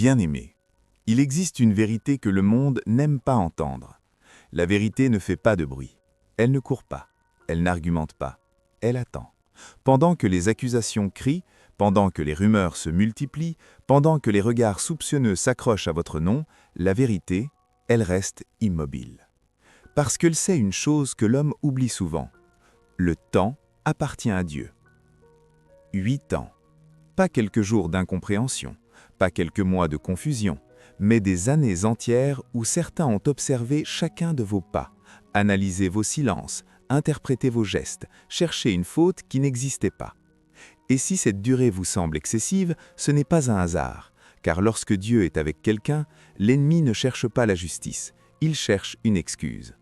Bien-aimés, il existe une vérité que le monde n'aime pas entendre. La vérité ne fait pas de bruit. Elle ne court pas. Elle n'argumente pas. Elle attend. Pendant que les accusations crient, pendant que les rumeurs se multiplient, pendant que les regards soupçonneux s'accrochent à votre nom, la vérité, elle reste immobile. Parce qu'elle sait une chose que l'homme oublie souvent. Le temps appartient à Dieu. 8 ans. Pas quelques jours d'incompréhension, pas quelques mois de confusion, mais des années entières où certains ont observé chacun de vos pas, analysé vos silences, interprété vos gestes, cherché une faute qui n'existait pas. Et si cette durée vous semble excessive, ce n'est pas un hasard, car lorsque Dieu est avec quelqu'un, l'ennemi ne cherche pas la justice, il cherche une excuse.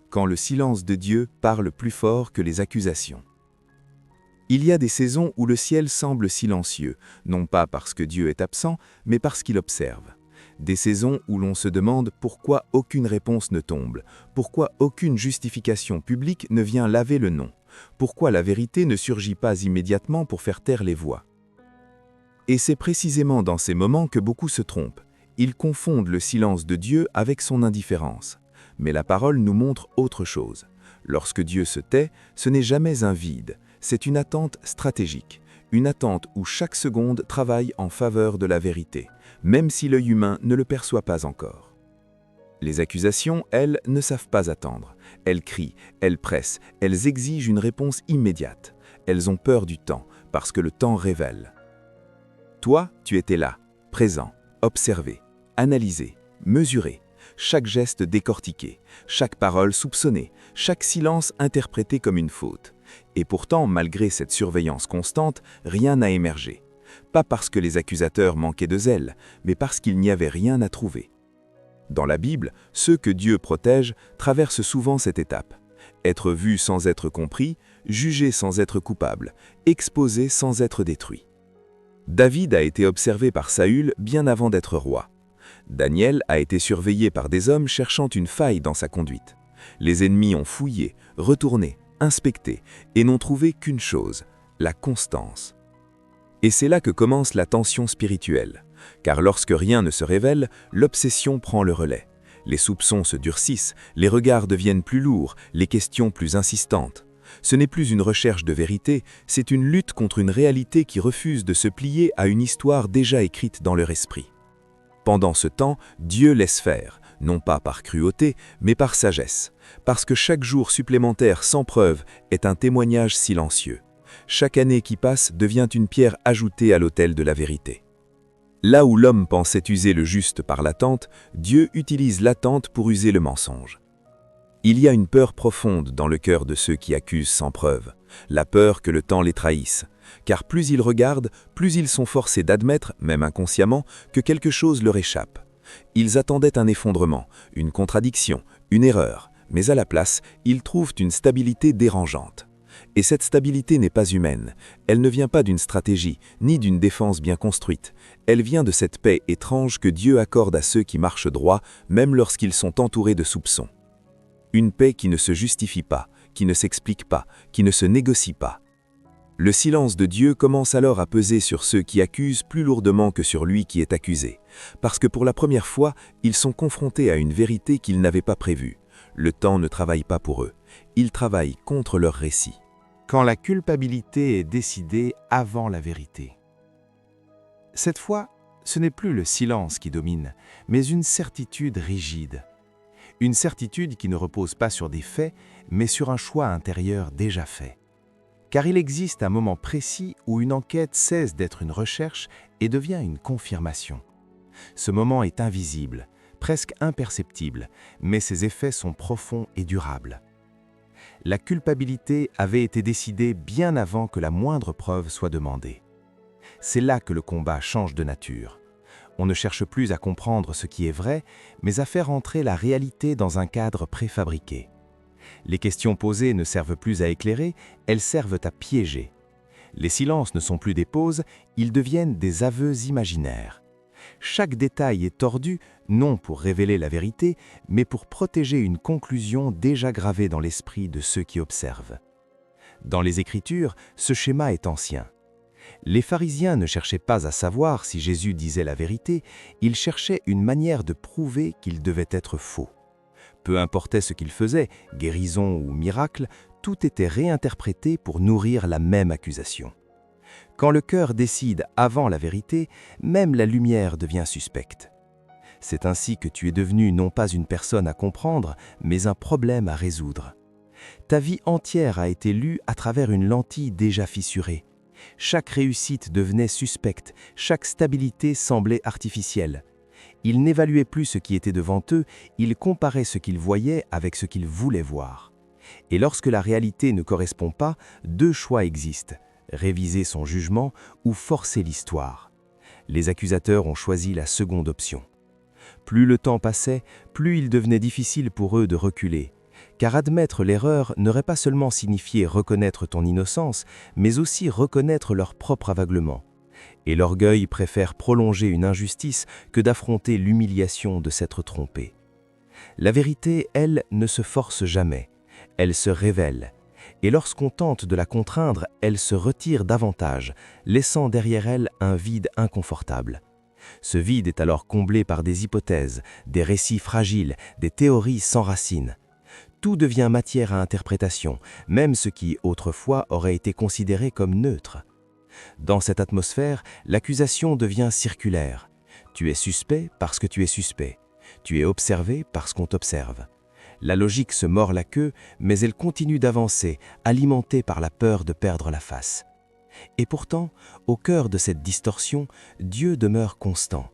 Quand le silence de Dieu parle plus fort que les accusations. Il y a des saisons où le ciel semble silencieux, non pas parce que Dieu est absent, mais parce qu'il observe. Des saisons où l'on se demande pourquoi aucune réponse ne tombe, pourquoi aucune justification publique ne vient laver le nom, pourquoi la vérité ne surgit pas immédiatement pour faire taire les voix. Et c'est précisément dans ces moments que beaucoup se trompent. Ils confondent le silence de Dieu avec son indifférence. Mais la parole nous montre autre chose. Lorsque Dieu se tait, ce n'est jamais un vide. C'est une attente stratégique, une attente où chaque seconde travaille en faveur de la vérité, même si l'œil humain ne le perçoit pas encore. Les accusations, elles, ne savent pas attendre. Elles crient, elles pressent, elles exigent une réponse immédiate. Elles ont peur du temps, parce que le temps révèle. Toi, tu étais là, présent, observé, analysé, mesuré, chaque geste décortiqué, chaque parole soupçonnée, chaque silence interprété comme une faute. Et pourtant, malgré cette surveillance constante, rien n'a émergé. Pas parce que les accusateurs manquaient de zèle, mais parce qu'il n'y avait rien à trouver. Dans la Bible, ceux que Dieu protège traversent souvent cette étape. Être vu sans être compris, jugé sans être coupable, exposé sans être détruit. David a été observé par Saül bien avant d'être roi. Daniel a été surveillé par des hommes cherchant une faille dans sa conduite. Les ennemis ont fouillé, retourné, inspecté et n'ont trouvé qu'une chose, la constance. Et c'est là que commence la tension spirituelle, car lorsque rien ne se révèle, l'obsession prend le relais. Les soupçons se durcissent, les regards deviennent plus lourds, les questions plus insistantes. Ce n'est plus une recherche de vérité, c'est une lutte contre une réalité qui refuse de se plier à une histoire déjà écrite dans leur esprit. Pendant ce temps, Dieu laisse faire, non pas par cruauté, mais par sagesse, parce que chaque jour supplémentaire sans preuve est un témoignage silencieux. Chaque année qui passe devient une pierre ajoutée à l'autel de la vérité. Là où l'homme pensait user le juste par l'attente, Dieu utilise l'attente pour user le mensonge. Il y a une peur profonde dans le cœur de ceux qui accusent sans preuve, la peur que le temps les trahisse. Car plus ils regardent, plus ils sont forcés d'admettre, même inconsciemment, que quelque chose leur échappe. Ils attendaient un effondrement, une contradiction, une erreur, mais à la place, ils trouvent une stabilité dérangeante. Et cette stabilité n'est pas humaine, elle ne vient pas d'une stratégie, ni d'une défense bien construite. Elle vient de cette paix étrange que Dieu accorde à ceux qui marchent droit, même lorsqu'ils sont entourés de soupçons. Une paix qui ne se justifie pas, qui ne s'explique pas, qui ne se négocie pas. Le silence de Dieu commence alors à peser sur ceux qui accusent plus lourdement que sur lui qui est accusé, parce que pour la première fois, ils sont confrontés à une vérité qu'ils n'avaient pas prévue. Le temps ne travaille pas pour eux, il travaille contre leur récit. Quand la culpabilité est décidée avant la vérité. Cette fois, ce n'est plus le silence qui domine, mais une certitude rigide. Une certitude qui ne repose pas sur des faits, mais sur un choix intérieur déjà fait. Car il existe un moment précis où une enquête cesse d'être une recherche et devient une confirmation. Ce moment est invisible, presque imperceptible, mais ses effets sont profonds et durables. La culpabilité avait été décidée bien avant que la moindre preuve soit demandée. C'est là que le combat change de nature. On ne cherche plus à comprendre ce qui est vrai, mais à faire entrer la réalité dans un cadre préfabriqué. Les questions posées ne servent plus à éclairer, elles servent à piéger. Les silences ne sont plus des pauses, ils deviennent des aveux imaginaires. Chaque détail est tordu, non pour révéler la vérité, mais pour protéger une conclusion déjà gravée dans l'esprit de ceux qui observent. Dans les Écritures, ce schéma est ancien. Les pharisiens ne cherchaient pas à savoir si Jésus disait la vérité, ils cherchaient une manière de prouver qu'il devait être faux. Peu importait ce qu'il faisait, guérison ou miracle, tout était réinterprété pour nourrir la même accusation. Quand le cœur décide avant la vérité, même la lumière devient suspecte. C'est ainsi que tu es devenu non pas une personne à comprendre, mais un problème à résoudre. Ta vie entière a été lue à travers une lentille déjà fissurée. Chaque réussite devenait suspecte, chaque stabilité semblait artificielle. Ils n'évaluaient plus ce qui était devant eux, ils comparaient ce qu'ils voyaient avec ce qu'ils voulaient voir. Et lorsque la réalité ne correspond pas, deux choix existent, réviser son jugement ou forcer l'histoire. Les accusateurs ont choisi la seconde option. Plus le temps passait, plus il devenait difficile pour eux de reculer. Car admettre l'erreur n'aurait pas seulement signifié reconnaître ton innocence, mais aussi reconnaître leur propre aveuglement. Et l'orgueil préfère prolonger une injustice que d'affronter l'humiliation de s'être trompé. La vérité, elle, ne se force jamais. Elle se révèle. Et lorsqu'on tente de la contraindre, elle se retire davantage, laissant derrière elle un vide inconfortable. Ce vide est alors comblé par des hypothèses, des récits fragiles, des théories sans racines. Tout devient matière à interprétation, même ce qui, autrefois, aurait été considéré comme neutre. Dans cette atmosphère, l'accusation devient circulaire. Tu es suspect parce que tu es suspect. Tu es observé parce qu'on t'observe. La logique se mord la queue, mais elle continue d'avancer, alimentée par la peur de perdre la face. Et pourtant, au cœur de cette distorsion, Dieu demeure constant.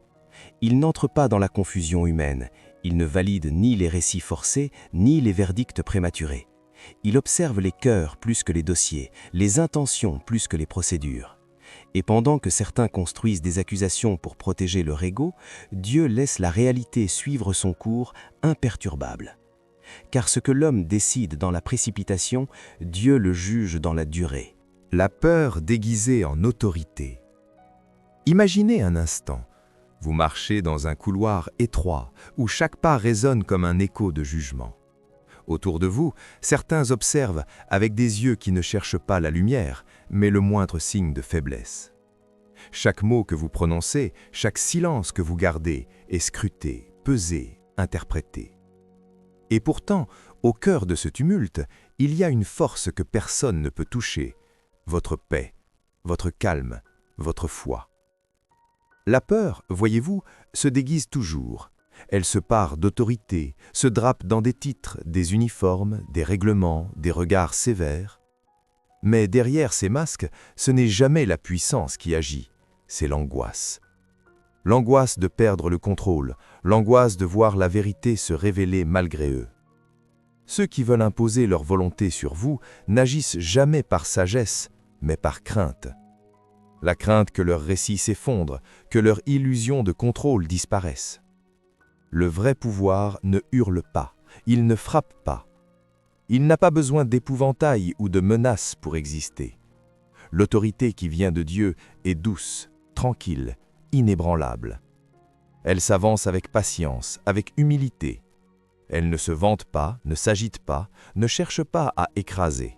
Il n'entre pas dans la confusion humaine. Il ne valide ni les récits forcés, ni les verdicts prématurés. Il observe les cœurs plus que les dossiers, les intentions plus que les procédures. Et pendant que certains construisent des accusations pour protéger leur ego, Dieu laisse la réalité suivre son cours imperturbable. Car ce que l'homme décide dans la précipitation, Dieu le juge dans la durée. La peur déguisée en autorité. Imaginez un instant. Vous marchez dans un couloir étroit où chaque pas résonne comme un écho de jugement. Autour de vous, certains observent avec des yeux qui ne cherchent pas la lumière, mais le moindre signe de faiblesse. Chaque mot que vous prononcez, chaque silence que vous gardez est scruté, pesé, interprété. Et pourtant, au cœur de ce tumulte, il y a une force que personne ne peut toucher, votre paix, votre calme, votre foi. La peur, voyez-vous, se déguise toujours. Elle se pare d'autorité, se drape dans des titres, des uniformes, des règlements, des regards sévères. Mais derrière ces masques, ce n'est jamais la puissance qui agit, c'est l'angoisse. L'angoisse de perdre le contrôle, l'angoisse de voir la vérité se révéler malgré eux. Ceux qui veulent imposer leur volonté sur vous n'agissent jamais par sagesse, mais par crainte. La crainte que leur récit s'effondre, que leur illusion de contrôle disparaisse. Le vrai pouvoir ne hurle pas, il ne frappe pas. Il n'a pas besoin d'épouvantail ou de menaces pour exister. L'autorité qui vient de Dieu est douce, tranquille, inébranlable. Elle s'avance avec patience, avec humilité. Elle ne se vante pas, ne s'agite pas, ne cherche pas à écraser.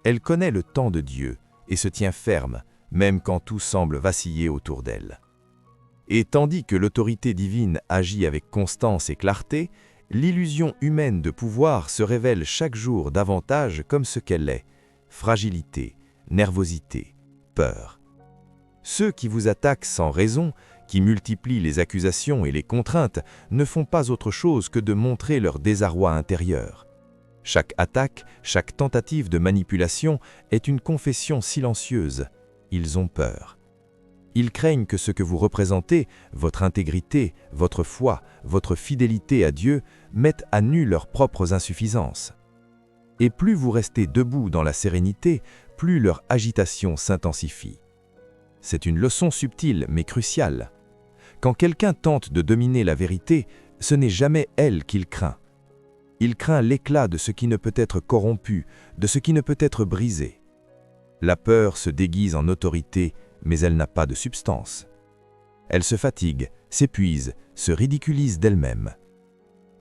Elle connaît le temps de Dieu et se tient ferme, même quand tout semble vaciller autour d'elle. Et tandis que l'autorité divine agit avec constance et clarté, l'illusion humaine de pouvoir se révèle chaque jour davantage comme ce qu'elle est, fragilité, nervosité, peur. Ceux qui vous attaquent sans raison, qui multiplient les accusations et les contraintes, ne font pas autre chose que de montrer leur désarroi intérieur. Chaque attaque, chaque tentative de manipulation est une confession silencieuse. Ils ont peur. Ils craignent que ce que vous représentez, votre intégrité, votre foi, votre fidélité à Dieu, mettent à nu leurs propres insuffisances. Et plus vous restez debout dans la sérénité, plus leur agitation s'intensifie. C'est une leçon subtile mais cruciale. Quand quelqu'un tente de dominer la vérité, ce n'est jamais elle qu'il craint. Il craint l'éclat de ce qui ne peut être corrompu, de ce qui ne peut être brisé. La peur se déguise en autorité, mais elle n'a pas de substance. Elle se fatigue, s'épuise, se ridiculise d'elle-même.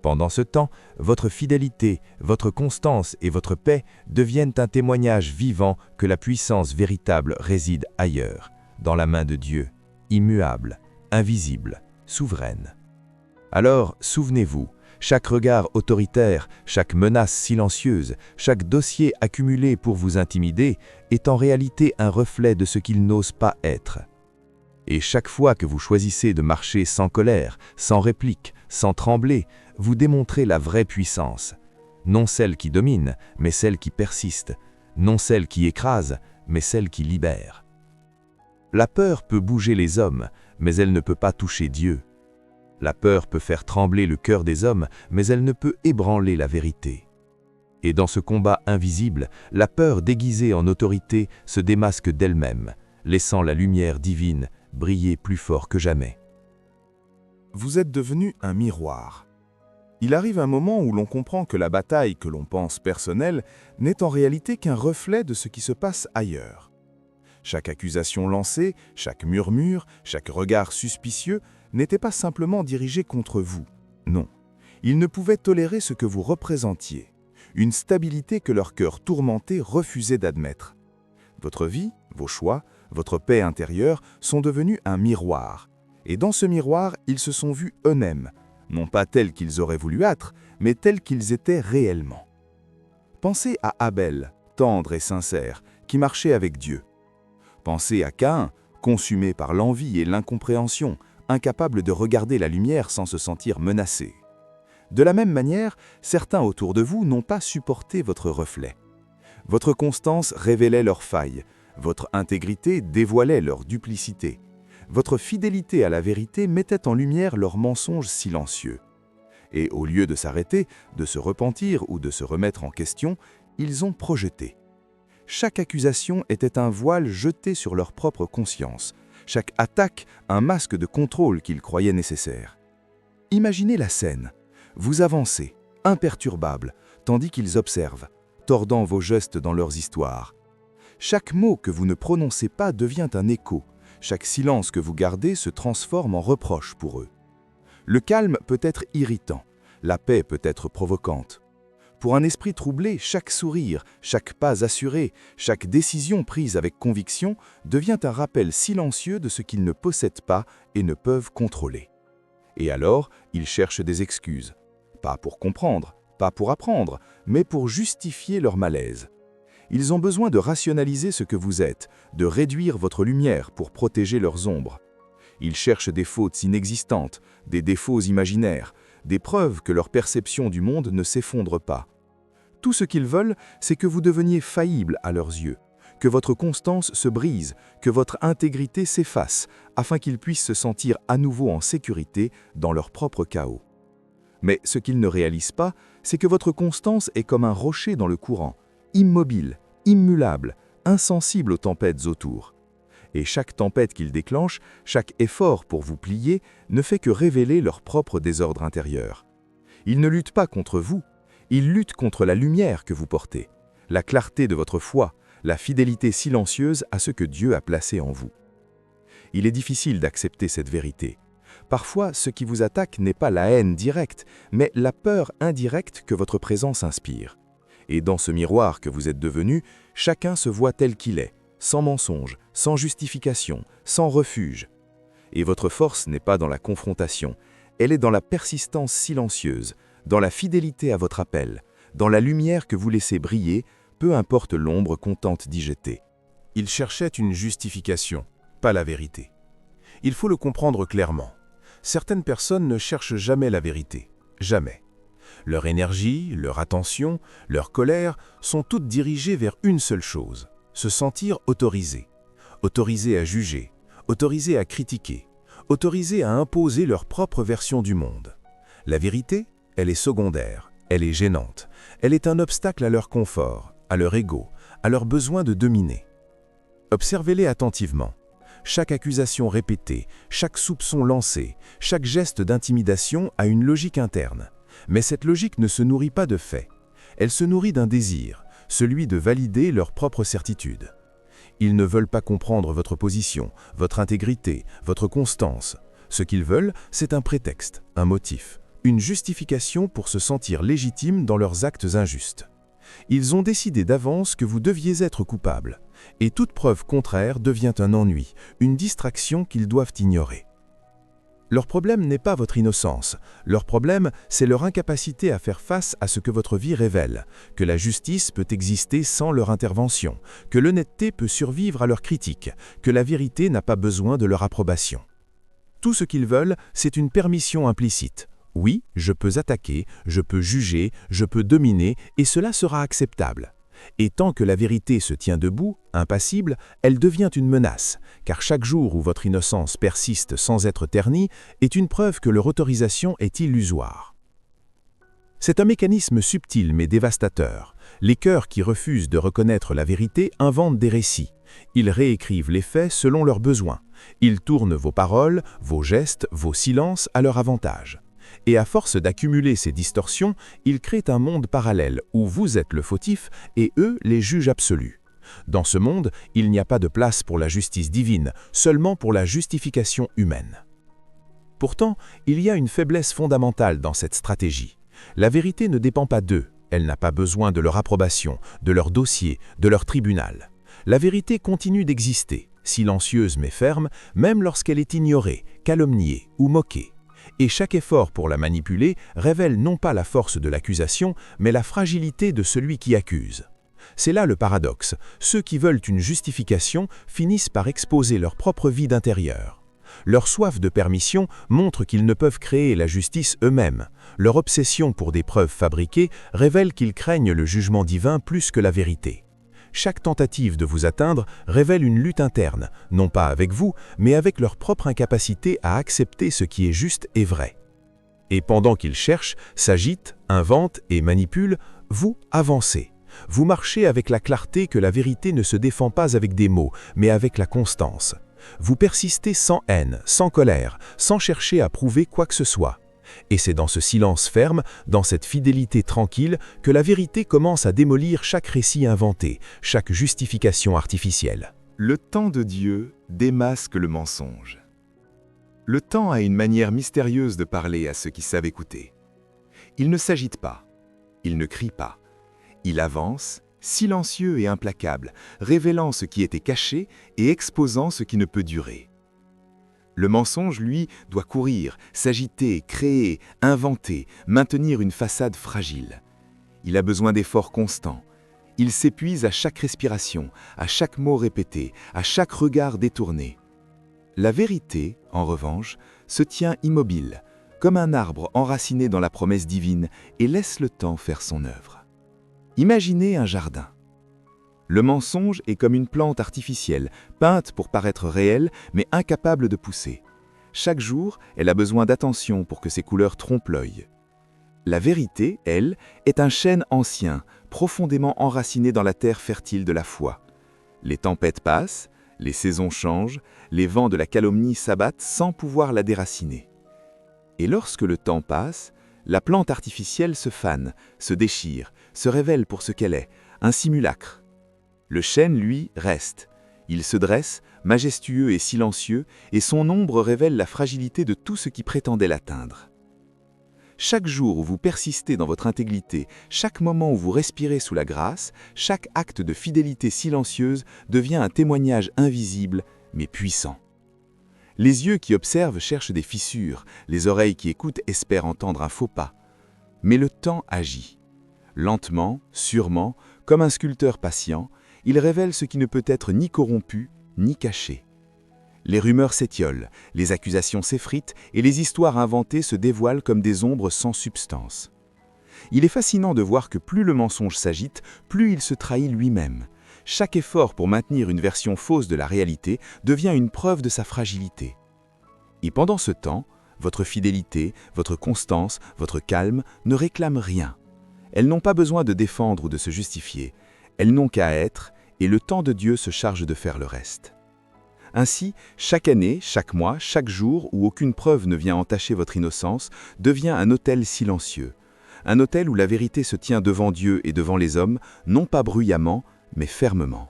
Pendant ce temps, votre fidélité, votre constance et votre paix deviennent un témoignage vivant que la puissance véritable réside ailleurs, dans la main de Dieu, immuable, invisible, souveraine. Alors, souvenez-vous, chaque regard autoritaire, chaque menace silencieuse, chaque dossier accumulé pour vous intimider est en réalité un reflet de ce qu'il n'ose pas être. Et chaque fois que vous choisissez de marcher sans colère, sans réplique, sans trembler, vous démontrez la vraie puissance. Non celle qui domine, mais celle qui persiste. Non celle qui écrase, mais celle qui libère. La peur peut bouger les hommes, mais elle ne peut pas toucher Dieu. La peur peut faire trembler le cœur des hommes, mais elle ne peut ébranler la vérité. Et dans ce combat invisible, la peur déguisée en autorité se démasque d'elle-même, laissant la lumière divine briller plus fort que jamais. Vous êtes devenu un miroir. Il arrive un moment où l'on comprend que la bataille que l'on pense personnelle n'est en réalité qu'un reflet de ce qui se passe ailleurs. Chaque accusation lancée, chaque murmure, chaque regard suspicieux n'était pas simplement dirigé contre vous. Non, ils ne pouvaient tolérer ce que vous représentiez, une stabilité que leur cœur tourmenté refusait d'admettre. Votre vie, vos choix, votre paix intérieure sont devenus un miroir. Et dans ce miroir, ils se sont vus eux-mêmes, non pas tels qu'ils auraient voulu être, mais tels qu'ils étaient réellement. Pensez à Abel, tendre et sincère, qui marchait avec Dieu. Pensez à Caïn, consumé par l'envie et l'incompréhension, incapable de regarder la lumière sans se sentir menacé. De la même manière, certains autour de vous n'ont pas supporté votre reflet. Votre constance révélait leurs failles, votre intégrité dévoilait leur duplicité. Votre fidélité à la vérité mettait en lumière leurs mensonges silencieux. Et au lieu de s'arrêter, de se repentir ou de se remettre en question, ils ont projeté. Chaque accusation était un voile jeté sur leur propre conscience, chaque attaque un masque de contrôle qu'ils croyaient nécessaire. Imaginez la scène. Vous avancez, imperturbables, tandis qu'ils observent, tordant vos gestes dans leurs histoires. Chaque mot que vous ne prononcez pas devient un écho. Chaque silence que vous gardez se transforme en reproche pour eux. Le calme peut être irritant, la paix peut être provocante. Pour un esprit troublé, chaque sourire, chaque pas assuré, chaque décision prise avec conviction devient un rappel silencieux de ce qu'ils ne possèdent pas et ne peuvent contrôler. Et alors, ils cherchent des excuses. Pas pour comprendre, pas pour apprendre, mais pour justifier leur malaise. Ils ont besoin de rationaliser ce que vous êtes, de réduire votre lumière pour protéger leurs ombres. Ils cherchent des fautes inexistantes, des défauts imaginaires, des preuves que leur perception du monde ne s'effondre pas. Tout ce qu'ils veulent, c'est que vous deveniez faillible à leurs yeux, que votre constance se brise, que votre intégrité s'efface, afin qu'ils puissent se sentir à nouveau en sécurité dans leur propre chaos. Mais ce qu'ils ne réalisent pas, c'est que votre constance est comme un rocher dans le courant, immobile, immuable, insensible aux tempêtes autour. Et chaque tempête qu'ils déclenchent, chaque effort pour vous plier, ne fait que révéler leur propre désordre intérieur. Ils ne luttent pas contre vous, ils luttent contre la lumière que vous portez, la clarté de votre foi, la fidélité silencieuse à ce que Dieu a placé en vous. Il est difficile d'accepter cette vérité. Parfois, ce qui vous attaque n'est pas la haine directe, mais la peur indirecte que votre présence inspire. Et dans ce miroir que vous êtes devenu, chacun se voit tel qu'il est, sans mensonge, sans justification, sans refuge. Et votre force n'est pas dans la confrontation, elle est dans la persistance silencieuse, dans la fidélité à votre appel, dans la lumière que vous laissez briller, peu importe l'ombre qu'on tente d'y jeter. Ils cherchaient une justification, pas la vérité. Il faut le comprendre clairement. Certaines personnes ne cherchent jamais la vérité, jamais. Leur énergie, leur attention, leur colère sont toutes dirigées vers une seule chose, se sentir autorisés. Autorisés à juger, autorisés à critiquer, autorisés à imposer leur propre version du monde. La vérité, elle est secondaire, elle est gênante, elle est un obstacle à leur confort, à leur ego, à leur besoin de dominer. Observez-les attentivement. Chaque accusation répétée, chaque soupçon lancé, chaque geste d'intimidation a une logique interne. Mais cette logique ne se nourrit pas de faits. Elle se nourrit d'un désir, celui de valider leur propre certitude. Ils ne veulent pas comprendre votre position, votre intégrité, votre constance. Ce qu'ils veulent, c'est un prétexte, un motif, une justification pour se sentir légitimes dans leurs actes injustes. Ils ont décidé d'avance que vous deviez être coupable, et toute preuve contraire devient un ennui, une distraction qu'ils doivent ignorer. Leur problème n'est pas votre innocence, leur problème, c'est leur incapacité à faire face à ce que votre vie révèle, que la justice peut exister sans leur intervention, que l'honnêteté peut survivre à leurs critiques, que la vérité n'a pas besoin de leur approbation. Tout ce qu'ils veulent, c'est une permission implicite. Oui, je peux attaquer, je peux juger, je peux dominer, et cela sera acceptable. Et tant que la vérité se tient debout, impassible, elle devient une menace, car chaque jour où votre innocence persiste sans être ternie est une preuve que leur autorisation est illusoire. C'est un mécanisme subtil mais dévastateur. Les cœurs qui refusent de reconnaître la vérité inventent des récits. Ils réécrivent les faits selon leurs besoins. Ils tournent vos paroles, vos gestes, vos silences à leur avantage. Et à force d'accumuler ces distorsions, ils créent un monde parallèle où vous êtes le fautif et eux les juges absolus. Dans ce monde, il n'y a pas de place pour la justice divine, seulement pour la justification humaine. Pourtant, il y a une faiblesse fondamentale dans cette stratégie. La vérité ne dépend pas d'eux, elle n'a pas besoin de leur approbation, de leur dossier, de leur tribunal. La vérité continue d'exister, silencieuse mais ferme, même lorsqu'elle est ignorée, calomniée ou moquée. Et chaque effort pour la manipuler révèle non pas la force de l'accusation, mais la fragilité de celui qui accuse. C'est là le paradoxe. Ceux qui veulent une justification finissent par exposer leur propre vide intérieur. Leur soif de permission montre qu'ils ne peuvent créer la justice eux-mêmes. Leur obsession pour des preuves fabriquées révèle qu'ils craignent le jugement divin plus que la vérité. Chaque tentative de vous atteindre révèle une lutte interne, non pas avec vous, mais avec leur propre incapacité à accepter ce qui est juste et vrai. Et pendant qu'ils cherchent, s'agitent, inventent et manipulent, vous avancez. Vous marchez avec la clarté que la vérité ne se défend pas avec des mots, mais avec la constance. Vous persistez sans haine, sans colère, sans chercher à prouver quoi que ce soit. Et c'est dans ce silence ferme, dans cette fidélité tranquille, que la vérité commence à démolir chaque récit inventé, chaque justification artificielle. Le temps de Dieu démasque le mensonge. Le temps a une manière mystérieuse de parler à ceux qui savent écouter. Il ne s'agite pas, il ne crie pas. Il avance, silencieux et implacable, révélant ce qui était caché et exposant ce qui ne peut durer. Le mensonge, lui, doit courir, s'agiter, créer, inventer, maintenir une façade fragile. Il a besoin d'efforts constants. Il s'épuise à chaque respiration, à chaque mot répété, à chaque regard détourné. La vérité, en revanche, se tient immobile, comme un arbre enraciné dans la promesse divine et laisse le temps faire son œuvre. Imaginez un jardin. Le mensonge est comme une plante artificielle, peinte pour paraître réelle, mais incapable de pousser. Chaque jour, elle a besoin d'attention pour que ses couleurs trompent l'œil. La vérité, elle, est un chêne ancien, profondément enraciné dans la terre fertile de la foi. Les tempêtes passent, les saisons changent, les vents de la calomnie s'abattent sans pouvoir la déraciner. Et lorsque le temps passe, la plante artificielle se fane, se déchire, se révèle pour ce qu'elle est, un simulacre. Le chêne, lui, reste. Il se dresse, majestueux et silencieux, et son ombre révèle la fragilité de tout ce qui prétendait l'atteindre. Chaque jour où vous persistez dans votre intégrité, chaque moment où vous respirez sous la grâce, chaque acte de fidélité silencieuse devient un témoignage invisible, mais puissant. Les yeux qui observent cherchent des fissures, les oreilles qui écoutent espèrent entendre un faux pas. Mais le temps agit. Lentement, sûrement, comme un sculpteur patient, il révèle ce qui ne peut être ni corrompu, ni caché. Les rumeurs s'étiolent, les accusations s'effritent et les histoires inventées se dévoilent comme des ombres sans substance. Il est fascinant de voir que plus le mensonge s'agite, plus il se trahit lui-même. Chaque effort pour maintenir une version fausse de la réalité devient une preuve de sa fragilité. Et pendant ce temps, votre fidélité, votre constance, votre calme ne réclament rien. Elles n'ont pas besoin de défendre ou de se justifier. Elles n'ont qu'à être, et le temps de Dieu se charge de faire le reste. Ainsi, chaque année, chaque mois, chaque jour où aucune preuve ne vient entacher votre innocence devient un autel silencieux. Un autel où la vérité se tient devant Dieu et devant les hommes, non pas bruyamment, mais fermement.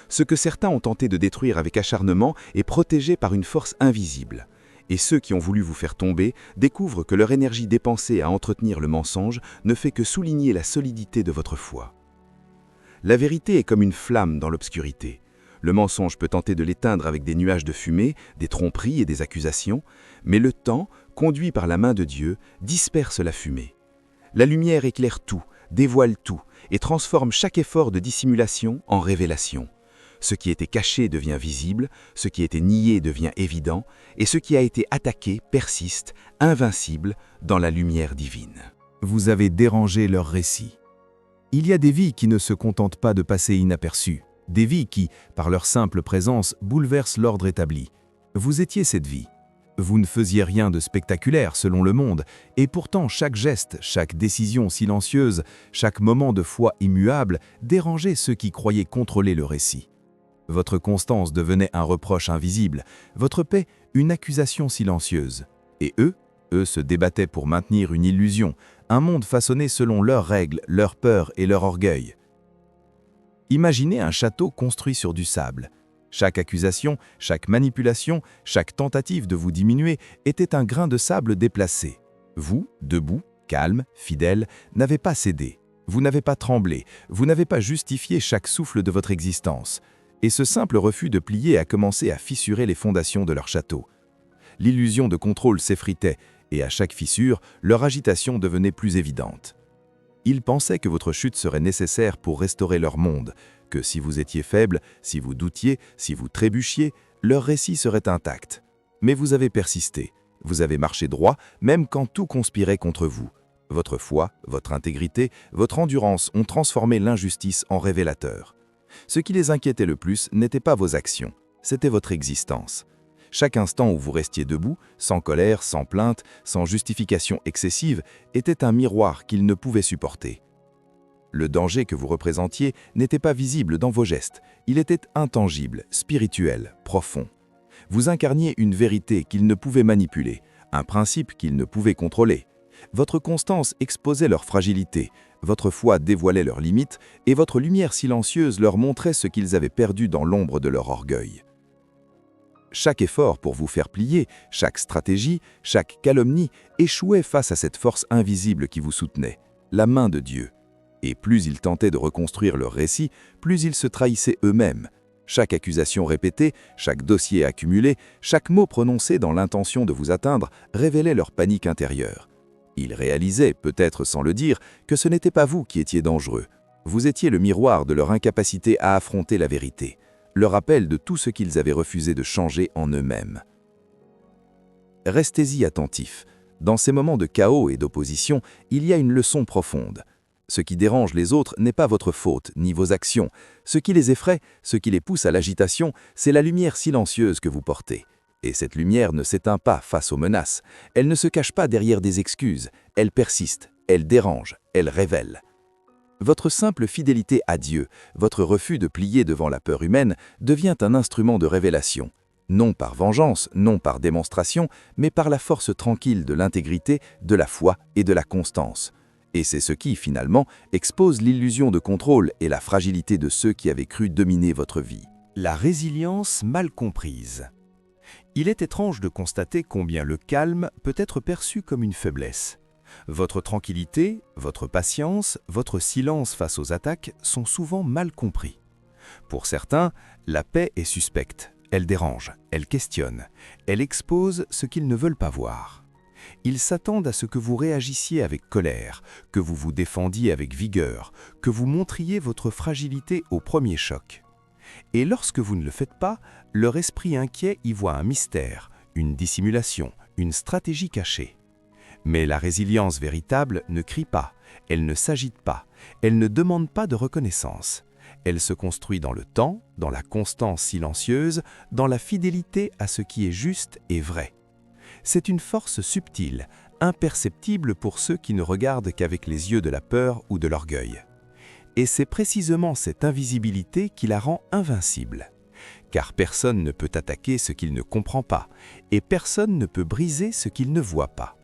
Ce que certains ont tenté de détruire avec acharnement est protégé par une force invisible. Et ceux qui ont voulu vous faire tomber découvrent que leur énergie dépensée à entretenir le mensonge ne fait que souligner la solidité de votre foi. La vérité est comme une flamme dans l'obscurité. Le mensonge peut tenter de l'éteindre avec des nuages de fumée, des tromperies et des accusations, mais le temps, conduit par la main de Dieu, disperse la fumée. La lumière éclaire tout, dévoile tout et transforme chaque effort de dissimulation en révélation. Ce qui était caché devient visible, ce qui était nié devient évident, et ce qui a été attaqué persiste, invincible, dans la lumière divine. Vous avez dérangé leur récit. Il y a des vies qui ne se contentent pas de passer inaperçues, des vies qui, par leur simple présence, bouleversent l'ordre établi. Vous étiez cette vie. Vous ne faisiez rien de spectaculaire selon le monde, et pourtant chaque geste, chaque décision silencieuse, chaque moment de foi immuable dérangeait ceux qui croyaient contrôler le récit. Votre constance devenait un reproche invisible, votre paix une accusation silencieuse. Et eux se débattaient pour maintenir une illusion, un monde façonné selon leurs règles, leurs peurs et leur orgueil. Imaginez un château construit sur du sable. Chaque accusation, chaque manipulation, chaque tentative de vous diminuer était un grain de sable déplacé. Vous, debout, calme, fidèle, n'avez pas cédé. Vous n'avez pas tremblé, vous n'avez pas justifié chaque souffle de votre existence. Et ce simple refus de plier a commencé à fissurer les fondations de leur château. L'illusion de contrôle s'effritait, et à chaque fissure, leur agitation devenait plus évidente. Ils pensaient que votre chute serait nécessaire pour restaurer leur monde, que si vous étiez faible, si vous doutiez, si vous trébuchiez, leur récit serait intact. Mais vous avez persisté, vous avez marché droit, même quand tout conspirait contre vous. Votre foi, votre intégrité, votre endurance ont transformé l'injustice en révélateur. Ce qui les inquiétait le plus n'était pas vos actions, c'était votre existence. Chaque instant où vous restiez debout, sans colère, sans plainte, sans justification excessive, était un miroir qu'ils ne pouvaient supporter. Le danger que vous représentiez n'était pas visible dans vos gestes, il était intangible, spirituel, profond. Vous incarniez une vérité qu'ils ne pouvaient manipuler, un principe qu'ils ne pouvaient contrôler. Votre constance exposait leur fragilité, votre foi dévoilait leurs limites et votre lumière silencieuse leur montrait ce qu'ils avaient perdu dans l'ombre de leur orgueil. Chaque effort pour vous faire plier, chaque stratégie, chaque calomnie échouait face à cette force invisible qui vous soutenait, la main de Dieu. Et plus ils tentaient de reconstruire leur récit, plus ils se trahissaient eux-mêmes. Chaque accusation répétée, chaque dossier accumulé, chaque mot prononcé dans l'intention de vous atteindre révélait leur panique intérieure. Ils réalisaient, peut-être sans le dire, que ce n'était pas vous qui étiez dangereux. Vous étiez le miroir de leur incapacité à affronter la vérité, le rappel de tout ce qu'ils avaient refusé de changer en eux-mêmes. Restez-y attentifs. Dans ces moments de chaos et d'opposition, il y a une leçon profonde. Ce qui dérange les autres n'est pas votre faute, ni vos actions. Ce qui les effraie, ce qui les pousse à l'agitation, c'est la lumière silencieuse que vous portez. Et cette lumière ne s'éteint pas face aux menaces. Elle ne se cache pas derrière des excuses. Elle persiste, elle dérange, elle révèle. Votre simple fidélité à Dieu, votre refus de plier devant la peur humaine, devient un instrument de révélation. Non par vengeance, non par démonstration, mais par la force tranquille de l'intégrité, de la foi et de la constance. Et c'est ce qui, finalement, expose l'illusion de contrôle et la fragilité de ceux qui avaient cru dominer votre vie. La résilience mal comprise. Il est étrange de constater combien le calme peut être perçu comme une faiblesse. Votre tranquillité, votre patience, votre silence face aux attaques sont souvent mal compris. Pour certains, la paix est suspecte, elle dérange, elle questionne, elle expose ce qu'ils ne veulent pas voir. Ils s'attendent à ce que vous réagissiez avec colère, que vous vous défendiez avec vigueur, que vous montriez votre fragilité au premier choc. Et lorsque vous ne le faites pas, leur esprit inquiet y voit un mystère, une dissimulation, une stratégie cachée. Mais la résilience véritable ne crie pas, elle ne s'agite pas, elle ne demande pas de reconnaissance. Elle se construit dans le temps, dans la constance silencieuse, dans la fidélité à ce qui est juste et vrai. C'est une force subtile, imperceptible pour ceux qui ne regardent qu'avec les yeux de la peur ou de l'orgueil. Et c'est précisément cette invisibilité qui la rend invincible. Car personne ne peut attaquer ce qu'il ne comprend pas, et personne ne peut briser ce qu'il ne voit pas.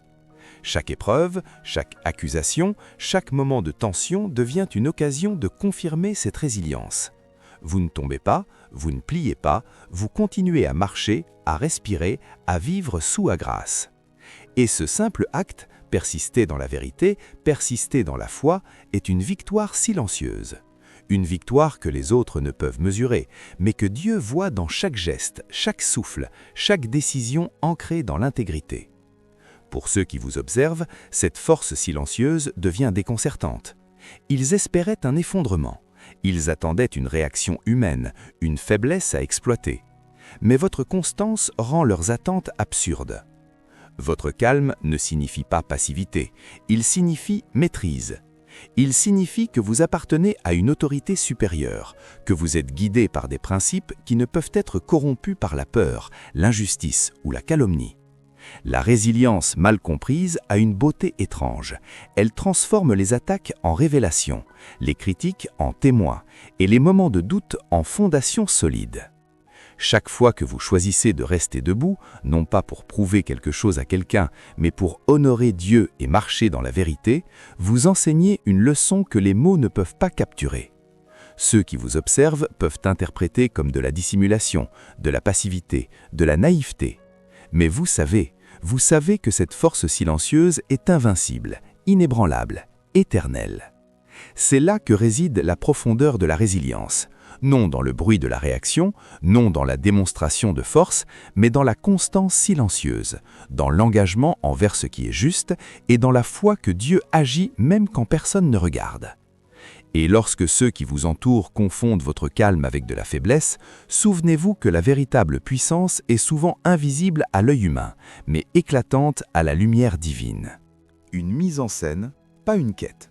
Chaque épreuve, chaque accusation, chaque moment de tension devient une occasion de confirmer cette résilience. Vous ne tombez pas, vous ne pliez pas, vous continuez à marcher, à respirer, à vivre sous la grâce. Et ce simple acte, persister dans la vérité, persister dans la foi, est une victoire silencieuse. Une victoire que les autres ne peuvent mesurer, mais que Dieu voit dans chaque geste, chaque souffle, chaque décision ancrée dans l'intégrité. Pour ceux qui vous observent, cette force silencieuse devient déconcertante. Ils espéraient un effondrement. Ils attendaient une réaction humaine, une faiblesse à exploiter. Mais votre constance rend leurs attentes absurdes. Votre calme ne signifie pas passivité, il signifie maîtrise. Il signifie que vous appartenez à une autorité supérieure, que vous êtes guidé par des principes qui ne peuvent être corrompus par la peur, l'injustice ou la calomnie. La résilience mal comprise a une beauté étrange. Elle transforme les attaques en révélations, les critiques en témoins et les moments de doute en fondations solides. Chaque fois que vous choisissez de rester debout, non pas pour prouver quelque chose à quelqu'un, mais pour honorer Dieu et marcher dans la vérité, vous enseignez une leçon que les mots ne peuvent pas capturer. Ceux qui vous observent peuvent interpréter comme de la dissimulation, de la passivité, de la naïveté. Mais vous savez que cette force silencieuse est invincible, inébranlable, éternelle. C'est là que réside la profondeur de la résilience. Non dans le bruit de la réaction, non dans la démonstration de force, mais dans la constance silencieuse, dans l'engagement envers ce qui est juste et dans la foi que Dieu agit même quand personne ne regarde. Et lorsque ceux qui vous entourent confondent votre calme avec de la faiblesse, souvenez-vous que la véritable puissance est souvent invisible à l'œil humain, mais éclatante à la lumière divine. Une mise en scène, pas une quête.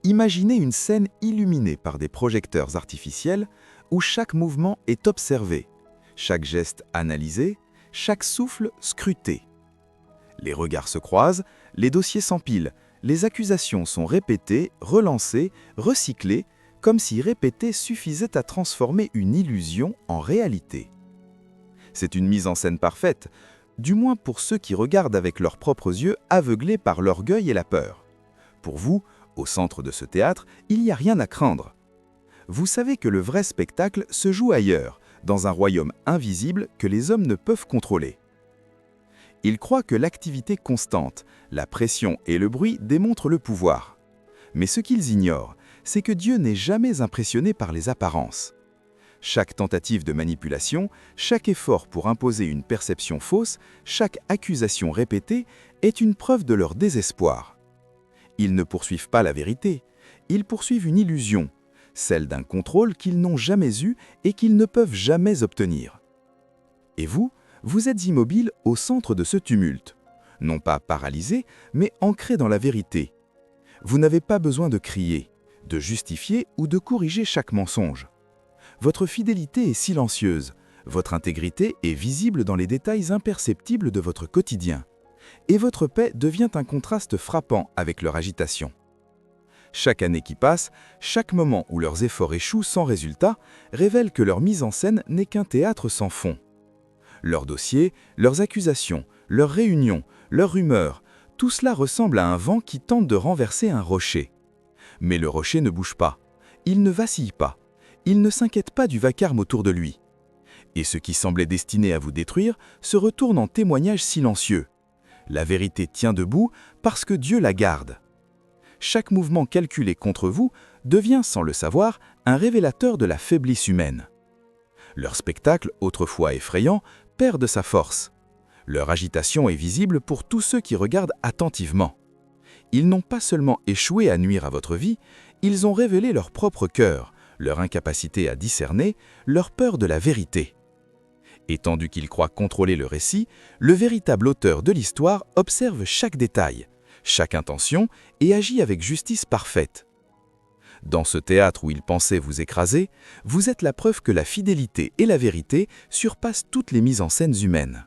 Imaginez une scène illuminée par des projecteurs artificiels où chaque mouvement est observé, chaque geste analysé, chaque souffle scruté. Les regards se croisent, les dossiers s'empilent, les accusations sont répétées, relancées, recyclées, comme si répéter suffisait à transformer une illusion en réalité. C'est une mise en scène parfaite, du moins pour ceux qui regardent avec leurs propres yeux aveuglés par l'orgueil et la peur. Pour vous, au centre de ce théâtre, il n'y a rien à craindre. Vous savez que le vrai spectacle se joue ailleurs, dans un royaume invisible que les hommes ne peuvent contrôler. Ils croient que l'activité constante, la pression et le bruit démontrent le pouvoir. Mais ce qu'ils ignorent, c'est que Dieu n'est jamais impressionné par les apparences. Chaque tentative de manipulation, chaque effort pour imposer une perception fausse, chaque accusation répétée est une preuve de leur désespoir. Ils ne poursuivent pas la vérité, ils poursuivent une illusion, celle d'un contrôle qu'ils n'ont jamais eu et qu'ils ne peuvent jamais obtenir. Et vous êtes immobile au centre de ce tumulte, non pas paralysé, mais ancré dans la vérité. Vous n'avez pas besoin de crier, de justifier ou de corriger chaque mensonge. Votre fidélité est silencieuse, votre intégrité est visible dans les détails imperceptibles de votre quotidien. Et votre paix devient un contraste frappant avec leur agitation. Chaque année qui passe, chaque moment où leurs efforts échouent sans résultat, révèle que leur mise en scène n'est qu'un théâtre sans fond. Leurs dossiers, leurs accusations, leurs réunions, leurs rumeurs, tout cela ressemble à un vent qui tente de renverser un rocher. Mais le rocher ne bouge pas, il ne vacille pas, il ne s'inquiète pas du vacarme autour de lui. Et ce qui semblait destiné à vous détruire se retourne en témoignage silencieux. La vérité tient debout parce que Dieu la garde. Chaque mouvement calculé contre vous devient, sans le savoir, un révélateur de la faiblesse humaine. Leur spectacle, autrefois effrayant, perd de sa force. Leur agitation est visible pour tous ceux qui regardent attentivement. Ils n'ont pas seulement échoué à nuire à votre vie, ils ont révélé leur propre cœur, leur incapacité à discerner, leur peur de la vérité. Et tandis qu'ils croient contrôler le récit, le véritable auteur de l'histoire observe chaque détail, chaque intention et agit avec justice parfaite. Dans ce théâtre où ils pensaient vous écraser, vous êtes la preuve que la fidélité et la vérité surpassent toutes les mises en scène humaines.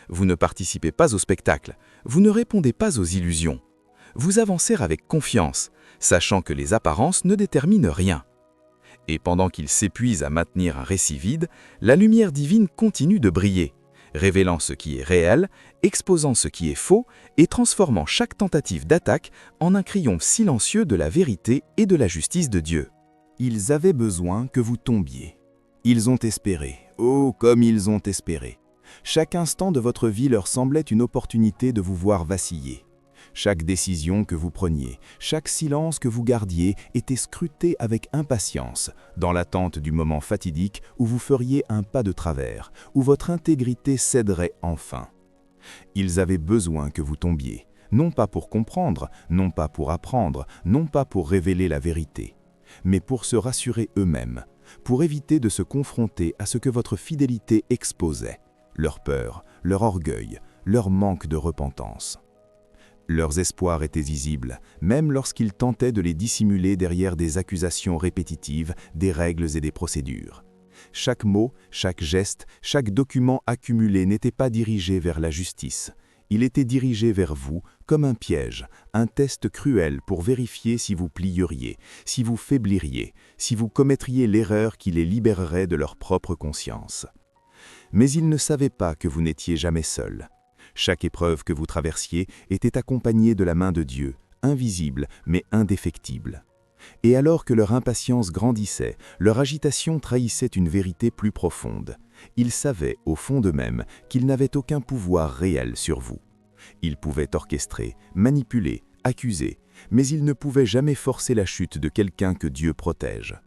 Vous ne participez pas au spectacle, vous ne répondez pas aux illusions. Vous avancez avec confiance, sachant que les apparences ne déterminent rien. Et pendant qu'ils s'épuisent à maintenir un récit vide, la lumière divine continue de briller, révélant ce qui est réel, exposant ce qui est faux et transformant chaque tentative d'attaque en un crayon silencieux de la vérité et de la justice de Dieu. Ils avaient besoin que vous tombiez. Ils ont espéré, oh comme ils ont espéré. Chaque instant de votre vie leur semblait une opportunité de vous voir vaciller. Chaque décision que vous preniez, chaque silence que vous gardiez était scruté avec impatience, dans l'attente du moment fatidique où vous feriez un pas de travers, où votre intégrité céderait enfin. Ils avaient besoin que vous tombiez, non pas pour comprendre, non pas pour apprendre, non pas pour révéler la vérité, mais pour se rassurer eux-mêmes, pour éviter de se confronter à ce que votre fidélité exposait, leur peur, leur orgueil, leur manque de repentance. Leurs espoirs étaient visibles, même lorsqu'ils tentaient de les dissimuler derrière des accusations répétitives, des règles et des procédures. Chaque mot, chaque geste, chaque document accumulé n'était pas dirigé vers la justice. Il était dirigé vers vous comme un piège, un test cruel pour vérifier si vous plieriez, si vous faibliriez, si vous commettriez l'erreur qui les libérerait de leur propre conscience. Mais ils ne savaient pas que vous n'étiez jamais seul. Chaque épreuve que vous traversiez était accompagnée de la main de Dieu, invisible mais indéfectible. Et alors que leur impatience grandissait, leur agitation trahissait une vérité plus profonde. Ils savaient, au fond d'eux-mêmes, qu'ils n'avaient aucun pouvoir réel sur vous. Ils pouvaient orchestrer, manipuler, accuser, mais ils ne pouvaient jamais forcer la chute de quelqu'un que Dieu protège.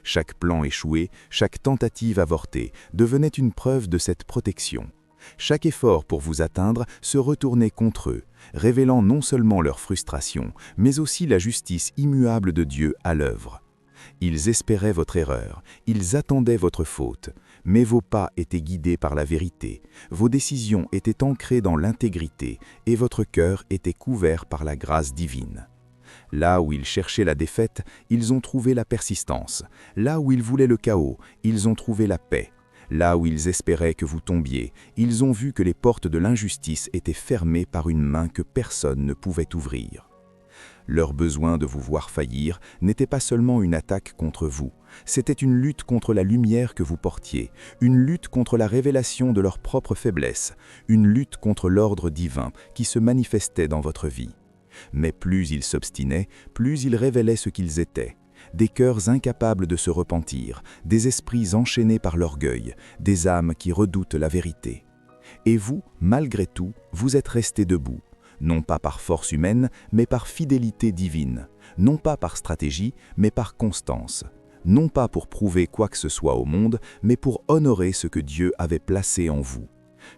Chaque plan échoué, chaque tentative avortée devenait une preuve de cette protection. Chaque effort pour vous atteindre se retournait contre eux, révélant non seulement leur frustration, mais aussi la justice immuable de Dieu à l'œuvre. Ils espéraient votre erreur, ils attendaient votre faute, mais vos pas étaient guidés par la vérité, vos décisions étaient ancrées dans l'intégrité et votre cœur était couvert par la grâce divine. Là où ils cherchaient la défaite, ils ont trouvé la persistance. Là où ils voulaient le chaos, ils ont trouvé la paix. Là où ils espéraient que vous tombiez, ils ont vu que les portes de l'injustice étaient fermées par une main que personne ne pouvait ouvrir. Leur besoin de vous voir faillir n'était pas seulement une attaque contre vous, c'était une lutte contre la lumière que vous portiez, une lutte contre la révélation de leur propre faiblesse, une lutte contre l'ordre divin qui se manifestait dans votre vie. Mais plus ils s'obstinaient, plus ils révélaient ce qu'ils étaient. Des cœurs incapables de se repentir, des esprits enchaînés par l'orgueil, des âmes qui redoutent la vérité. Et vous, malgré tout, vous êtes restés debout, non pas par force humaine, mais par fidélité divine, non pas par stratégie, mais par constance, non pas pour prouver quoi que ce soit au monde, mais pour honorer ce que Dieu avait placé en vous.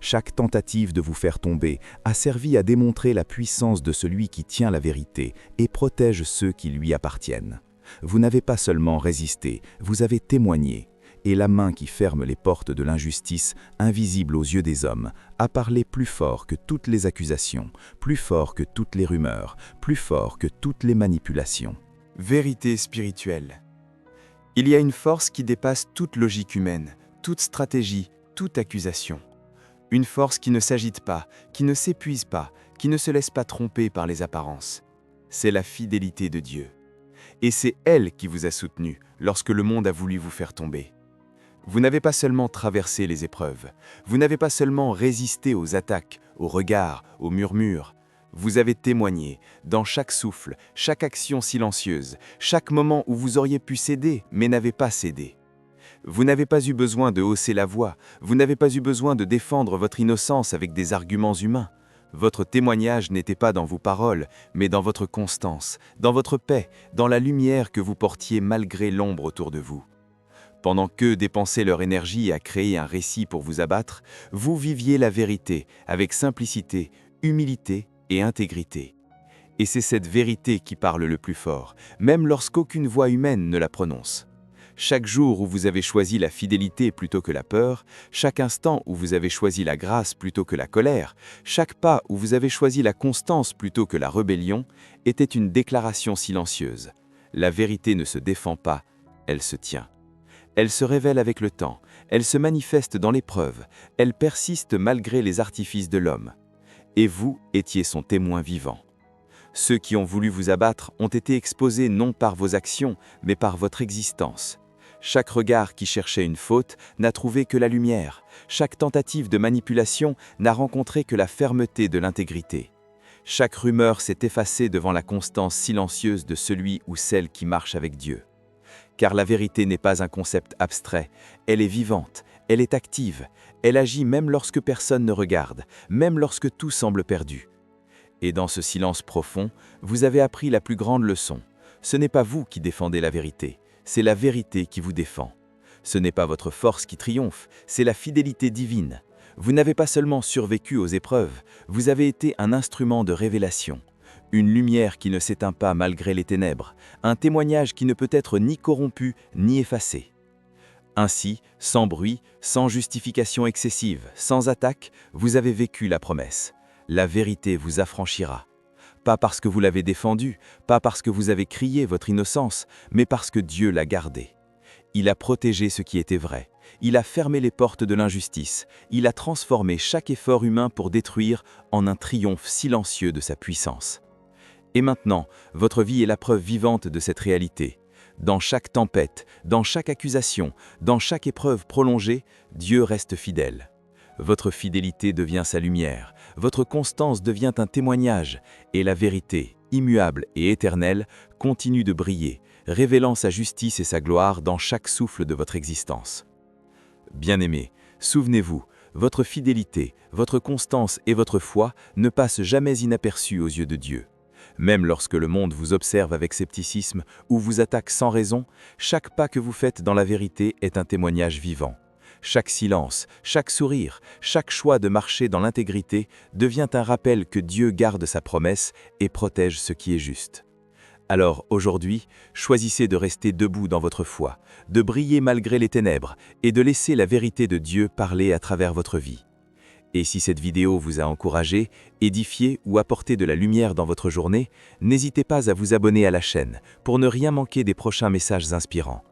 Chaque tentative de vous faire tomber a servi à démontrer la puissance de celui qui tient la vérité et protège ceux qui lui appartiennent. Vous n'avez pas seulement résisté, vous avez témoigné. Et la main qui ferme les portes de l'injustice, invisible aux yeux des hommes, a parlé plus fort que toutes les accusations, plus fort que toutes les rumeurs, plus fort que toutes les manipulations. Vérité spirituelle. Il y a une force qui dépasse toute logique humaine, toute stratégie, toute accusation. Une force qui ne s'agite pas, qui ne s'épuise pas, qui ne se laisse pas tromper par les apparences. C'est la fidélité de Dieu. Et c'est elle qui vous a soutenu lorsque le monde a voulu vous faire tomber. Vous n'avez pas seulement traversé les épreuves, vous n'avez pas seulement résisté aux attaques, aux regards, aux murmures. Vous avez témoigné dans chaque souffle, chaque action silencieuse, chaque moment où vous auriez pu céder mais n'avez pas cédé. Vous n'avez pas eu besoin de hausser la voix, vous n'avez pas eu besoin de défendre votre innocence avec des arguments humains. Votre témoignage n'était pas dans vos paroles, mais dans votre constance, dans votre paix, dans la lumière que vous portiez malgré l'ombre autour de vous. Pendant qu'eux dépensaient leur énergie à créer un récit pour vous abattre, vous viviez la vérité avec simplicité, humilité et intégrité. Et c'est cette vérité qui parle le plus fort, même lorsqu'aucune voix humaine ne la prononce. Chaque jour où vous avez choisi la fidélité plutôt que la peur, chaque instant où vous avez choisi la grâce plutôt que la colère, chaque pas où vous avez choisi la constance plutôt que la rébellion, était une déclaration silencieuse. La vérité ne se défend pas, elle se tient. Elle se révèle avec le temps, elle se manifeste dans l'épreuve, elle persiste malgré les artifices de l'homme. Et vous étiez son témoin vivant. Ceux qui ont voulu vous abattre ont été exposés non par vos actions, mais par votre existence. Chaque regard qui cherchait une faute n'a trouvé que la lumière. Chaque tentative de manipulation n'a rencontré que la fermeté de l'intégrité. Chaque rumeur s'est effacée devant la constance silencieuse de celui ou celle qui marche avec Dieu. car la vérité n'est pas un concept abstrait, elle est vivante, elle est active, elle agit même lorsque personne ne regarde, même lorsque tout semble perdu. Et dans ce silence profond, vous avez appris la plus grande leçon. Ce n'est pas vous qui défendez la vérité, c'est la vérité qui vous défend. Ce n'est pas votre force qui triomphe, c'est la fidélité divine. Vous n'avez pas seulement survécu aux épreuves, vous avez été un instrument de révélation. Une lumière qui ne s'éteint pas malgré les ténèbres, un témoignage qui ne peut être ni corrompu ni effacé. Ainsi, sans bruit, sans justification excessive, sans attaque, vous avez vécu la promesse. La vérité vous affranchira. Pas parce que vous l'avez défendue, pas parce que vous avez crié votre innocence, mais parce que Dieu l'a gardée. Il a protégé ce qui était vrai. Il a fermé les portes de l'injustice. Il a transformé chaque effort humain pour détruire en un triomphe silencieux de sa puissance. Et maintenant, votre vie est la preuve vivante de cette réalité. Dans chaque tempête, dans chaque accusation, dans chaque épreuve prolongée, Dieu reste fidèle. Votre fidélité devient sa lumière, votre constance devient un témoignage, et la vérité, immuable et éternelle, continue de briller, révélant sa justice et sa gloire dans chaque souffle de votre existence. Bien-aimés, souvenez-vous, votre fidélité, votre constance et votre foi ne passent jamais inaperçues aux yeux de Dieu. Même lorsque le monde vous observe avec scepticisme ou vous attaque sans raison, chaque pas que vous faites dans la vérité est un témoignage vivant. Chaque silence, chaque sourire, chaque choix de marcher dans l'intégrité devient un rappel que Dieu garde sa promesse et protège ce qui est juste. Alors aujourd'hui, choisissez de rester debout dans votre foi, de briller malgré les ténèbres et de laisser la vérité de Dieu parler à travers votre vie. Et si cette vidéo vous a encouragé, édifié ou apporté de la lumière dans votre journée, n'hésitez pas à vous abonner à la chaîne pour ne rien manquer des prochains messages inspirants.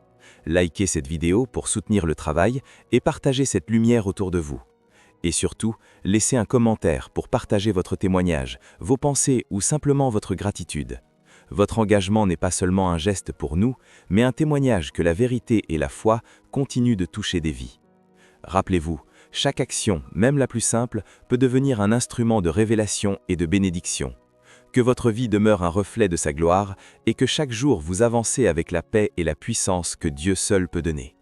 Likez cette vidéo pour soutenir le travail et partagez cette lumière autour de vous. Et surtout, laissez un commentaire pour partager votre témoignage, vos pensées ou simplement votre gratitude. Votre engagement n'est pas seulement un geste pour nous, mais un témoignage que la vérité et la foi continuent de toucher des vies. Rappelez-vous, chaque action, même la plus simple, peut devenir un instrument de révélation et de bénédiction. Que votre vie demeure un reflet de sa gloire et que chaque jour vous avancez avec la paix et la puissance que Dieu seul peut donner.